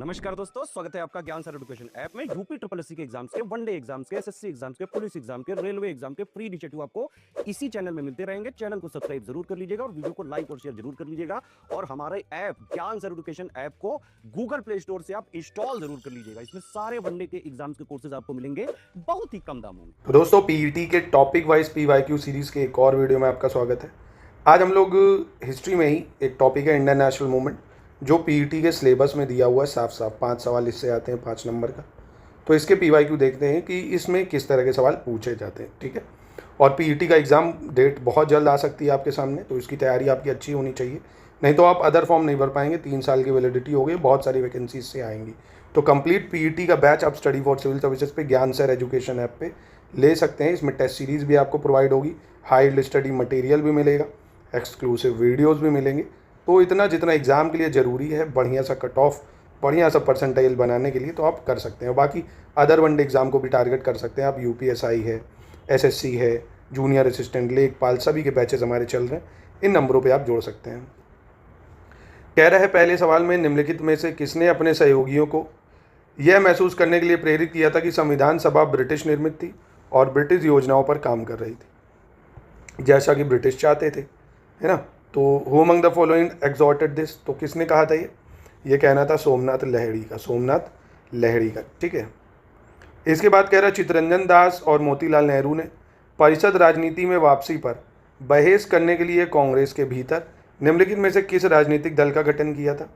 नमस्कार दोस्तों, स्वागत है आपका ज्ञान सर एजुकेशन ऐप में। यूपी ट्रिपल एससी के एग्जाम्स के, वनडे एग्जाम्स के, एसएससी एग्जाम्स के, पुलिस एग्जाम के, रेलवे एग्जाम के फ्री इनिशिएटिव आपको इसी चैनल में मिलते रहेंगे। चैनल को सब्सक्राइब जरूर कर लीजिएगा और वीडियो को लाइक और शेयर जरूर कर लीजिएगा। और हमारे ऐप ज्ञान सर एजुकेशन ऐप को गूगल प्ले स्टोर से आप इंस्टॉल जरूर कर लीजिएगा। इसमें सारे वनडे के एग्जाम्स के कोर्सेज आपको मिलेंगे बहुत ही कम दामों में। तो दोस्तों, पीईटी के टॉपिक वाइज पीवाईक्यू सीरीज के एक और वीडियो में आपका स्वागत है। आज हम लोग हिस्ट्री में ही एक टॉपिक है इंडियन नेशनल मूवमेंट, जो पीईटी के सिलेबस में दिया हुआ है। साफ साफ 5 सवाल इससे आते हैं, 5 नंबर का। तो इसके पीवाईक्यू देखते हैं कि इसमें किस तरह के सवाल पूछे जाते हैं, ठीक है। और पीईटी का एग्ज़ाम डेट बहुत जल्द आ सकती है आपके सामने, तो इसकी तैयारी आपकी अच्छी होनी चाहिए, नहीं तो आप अदर फॉर्म नहीं भर पाएंगे। 3 साल की वैलिडिटी हो गई, बहुत सारी वैकेंसी इससे आएंगी। तो कंप्लीट पीईटी का बैच आप स्टडी फॉर सिविल सर्विसेज पे ज्ञान सर एजुकेशन ऐप पे ले सकते हैं। इसमें टेस्ट सीरीज़ भी आपको प्रोवाइड होगी, हाई स्टडी मटेरियल भी मिलेगा, एक्सक्लूसिव वीडियोस भी मिलेंगे। तो इतना जितना एग्ज़ाम के लिए ज़रूरी है, बढ़िया सा कट ऑफ, बढ़िया सा परसेंटाइल बनाने के लिए, तो आप कर सकते हैं। बाकी अदर वनडे एग्ज़ाम को भी टारगेट कर सकते हैं आप। यूपीएसआई है, एसएससी है, जूनियर असिस्टेंट, लेखपाल, सभी के बैचेज हमारे चल रहे हैं। इन नंबरों पे आप जोड़ सकते हैं। कह रहा है पहले सवाल में, निम्नलिखित में से किसने अपने सहयोगियों को यह महसूस करने के लिए प्रेरित किया था कि संविधान सभा ब्रिटिश निर्मित थी और ब्रिटिश योजनाओं पर काम कर रही थी, जैसा कि ब्रिटिश चाहते थे, है ना। तो who among the following exhorted this, तो किसने कहा था ये कहना था सोमनाथ लहड़ी का, सोमनाथ लहड़ी का, ठीक है। इसके बाद कह रहा है चित्तरंजन दास और मोतीलाल नेहरू ने परिषद राजनीति में वापसी पर बहस करने के लिए कांग्रेस के भीतर निम्नलिखित में से किस राजनीतिक दल का गठन किया था।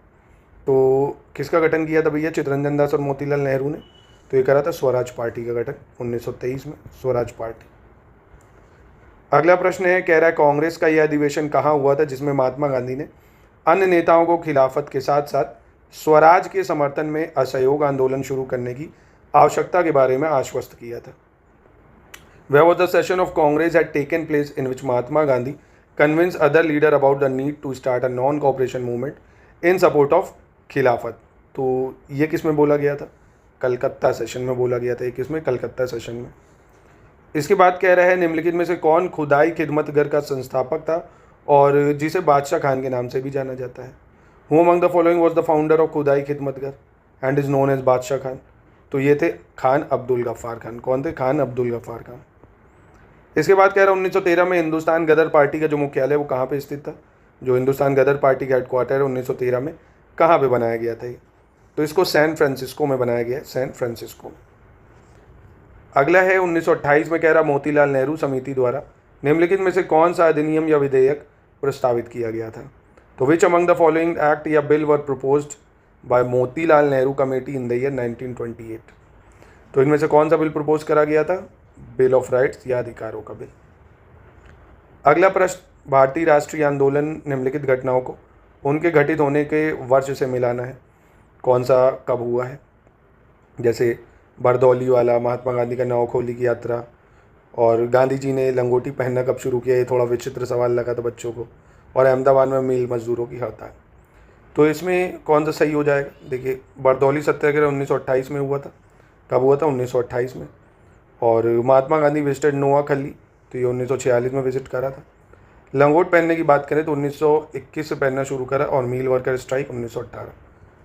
तो किसका गठन किया था भैया, चित्तरंजन दास और मोतीलाल नेहरू ने। तो ये करा था स्वराज पार्टी का गठन 1923 में, स्वराज पार्टी। अगला प्रश्न है, कह रहा है कांग्रेस का यह अधिवेशन कहाँ हुआ था जिसमें महात्मा गांधी ने अन्य नेताओं को खिलाफत के साथ साथ स्वराज के समर्थन में असहयोग आंदोलन शुरू करने की आवश्यकता के बारे में आश्वस्त किया था। Where was the session of Congress had taken place in which Mahatma Gandhi convinced other leader about the need to start a non-cooperation movement in support of खिलाफत। तो ये किस में बोला गया था, कलकत्ता सेशन में बोला गया था। ये किस में, कलकत्ता सेशन में। इसके बाद कह रहा है निम्नलिखित में से कौन खुदाई खिदमतगर का संस्थापक था और जिसे बादशाह खान के नाम से भी जाना जाता है। Who among the following was the founder of खुदाई Khidmatgar and is known as बादशाह खान। तो ये थे खान अब्दुल गफ्फार खान। कौन थे, खान अब्दुल गफ्फार खान। इसके बाद कह रहा है 1913 में हिंदुस्तान गदर पार्टी का जो मुख्यालय वो कहाँ पे स्थित था। जो हिंदुस्तान गदर पार्टी का हेडक्वार्टर है 1913 में कहाँ पे बनाया गया था ये, तो इसको सैन फ्रांसिस्को में बनाया गया है, सैन फ्रांसिस्को। अगला है 1928 में कह रहा मोतीलाल नेहरू समिति द्वारा निम्नलिखित में से कौन सा अधिनियम या विधेयक प्रस्तावित किया गया था। तो which among the following act या bill were proposed by Motilal Nehru committee in the year 1928। तो इनमें से कौन सा बिल प्रपोज करा गया था, बिल ऑफ राइट्स या अधिकारों का बिल। अगला प्रश्न, भारतीय राष्ट्रीय आंदोलन निम्नलिखित घटनाओं को उनके घटित होने के वर्ष से मिलाना है। कौन सा कब हुआ है, जैसे बरदौली वाला, महात्मा गांधी का नौखोली की यात्रा, और गांधी जी ने लंगोटी पहनना कब शुरू किया। ये थोड़ा विचित्र सवाल लगा था बच्चों को। और अहमदाबाद में मिल मजदूरों की हड़ताल। तो इसमें कौन सा सही हो जाएगा, देखिए बरदौली सत्याग्रह 1928 में हुआ था। कब हुआ था, 1928 में। और महात्मा गांधी विजिटेड नोआखली, तो ये 1946 में विजिट करा था। लंगोट पहनने की बात करें तो 1921 से पहनना शुरू करा, और mill worker strike 1918।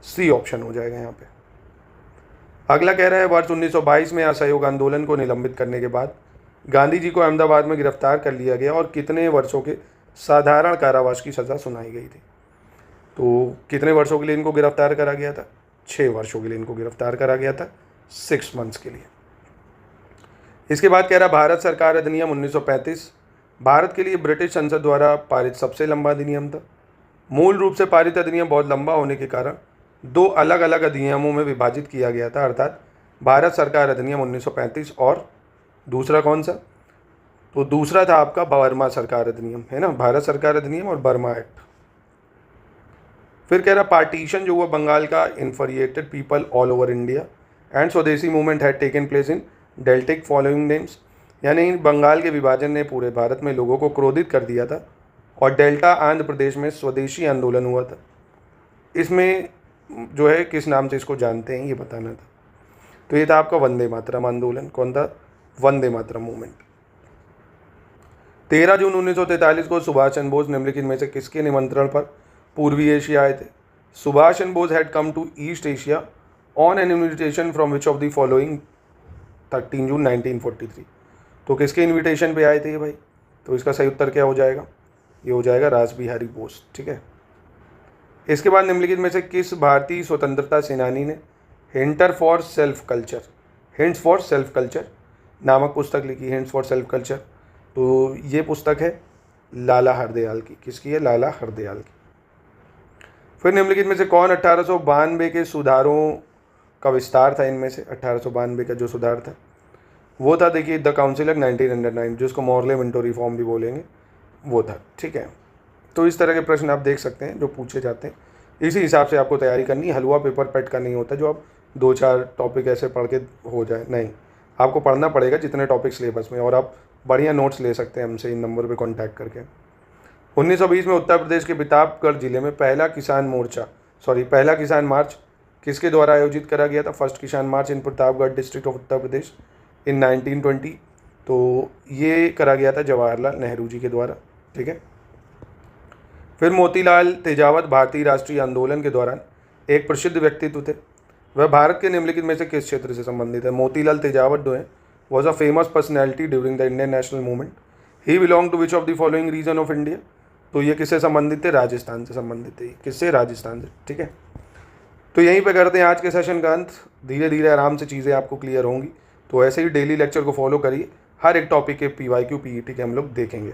C option हो जाएगा यहाँ पे। अगला कह रहा है वर्ष 1922 में असहयोग आंदोलन को निलंबित करने के बाद गांधी जी को अहमदाबाद में गिरफ्तार कर लिया गया और कितने वर्षों के साधारण कारावास की सज़ा सुनाई गई थी। तो कितने वर्षों के लिए इनको गिरफ्तार करा गया था, 6 वर्षों के लिए इनको गिरफ्तार करा गया था, 6 मंथ्स के लिए। इसके बाद कह रहा भारत सरकार अधिनियम 1935 भारत के लिए ब्रिटिश संसद द्वारा पारित सबसे लंबा अधिनियम था। मूल रूप से पारित अधिनियम बहुत लंबा होने के कारण 2 अलग अलग अधिनियमों में विभाजित किया गया था, अर्थात भारत सरकार अधिनियम 1935 और दूसरा कौन सा, तो दूसरा था आपका बर्मा सरकार अधिनियम, है ना, भारत सरकार अधिनियम और बर्मा एक्ट। फिर कह रहा पार्टीशन जो हुआ बंगाल का, infuriated people all over India and Swadeshi movement had taken place in deltic following names. यानी बंगाल के विभाजन ने पूरे भारत में लोगों को क्रोधित कर दिया था और डेल्टा आंध्र प्रदेश में स्वदेशी आंदोलन हुआ था। इसमें जो है किस नाम से इसको जानते हैं ये बताना था। तो ये था आपका वंदे मातरम आंदोलन। कौन था, वंदे मातरम मूवमेंट। 13 जून 1943 को सुभाष चंद्र बोस निम्नलिखित में से किसके निमंत्रण पर पूर्वी एशिया आए थे। Subhash Chandra Bose had come to East Asia on an invitation from which of the following 13 June 1943। तो किसके इन्विटेशन पे आए थे ये भाई? तो इसका सही उत्तर क्या हो जाएगा? ये हो जाएगा रास बिहारी बोस। ठीक है। इसके बाद निम्नलिखित में से किस भारतीय स्वतंत्रता सेनानी ने हिंट्स फॉर सेल्फ कल्चर नामक पुस्तक लिखी? हिंट्स फॉर सेल्फ कल्चर, तो ये पुस्तक है लाला हरदयाल की। किसकी है? लाला हरदयाल की। फिर निम्नलिखित में से कौन 1892 के सुधारों का विस्तार था? इनमें से 1892 का जो सुधार था वो था, देखिए, द काउंसिल ऑफ 1909, जिसको मॉर्ले मिंटो रिफॉर्म भी बोलेंगे, वो था। ठीक है। तो इस तरह के प्रश्न आप देख सकते हैं जो पूछे जाते हैं, इसी हिसाब से आपको तैयारी करनी है। हलवा पेपर पेट का नहीं होता जो आप 2-4 टॉपिक ऐसे पढ़ के हो जाए, नहीं, आपको पढ़ना पड़ेगा जितने टॉपिक सिलेबस में, और आप बढ़िया नोट्स ले सकते हैं हमसे इन नंबर पे कांटेक्ट करके। 1920 में उत्तर प्रदेश के प्रतापगढ़ जिले में पहला किसान मार्च किसके द्वारा आयोजित करा गया था? फर्स्ट किसान मार्च इन प्रतापगढ़ डिस्ट्रिक्ट ऑफ उत्तर प्रदेश इन 1920। तो ये करा गया था जवाहरलाल नेहरू जी के द्वारा। ठीक है। फिर मोतीलाल तेजावत भारतीय राष्ट्रीय आंदोलन के दौरान एक प्रसिद्ध व्यक्तित्व थे। वह भारत के निम्नलिखित में से किस क्षेत्र से संबंधित है? मोतीलाल तेजावत जो है was a famous personality during the Indian national movement. He belong to which of the following region of India? तो ये किससे संबंधित थे? राजस्थान से संबंधित थे। किससे? राजस्थान से। ठीक है। तो यहीं पे करते हैं आज के सेशन का अंत। धीरे धीरे आराम से चीज़ें आपको क्लियर होंगी। तो ऐसे ही डेली लेक्चर को फॉलो करिए। हर एक टॉपिक के PYQ PET के हम लोग देखेंगे।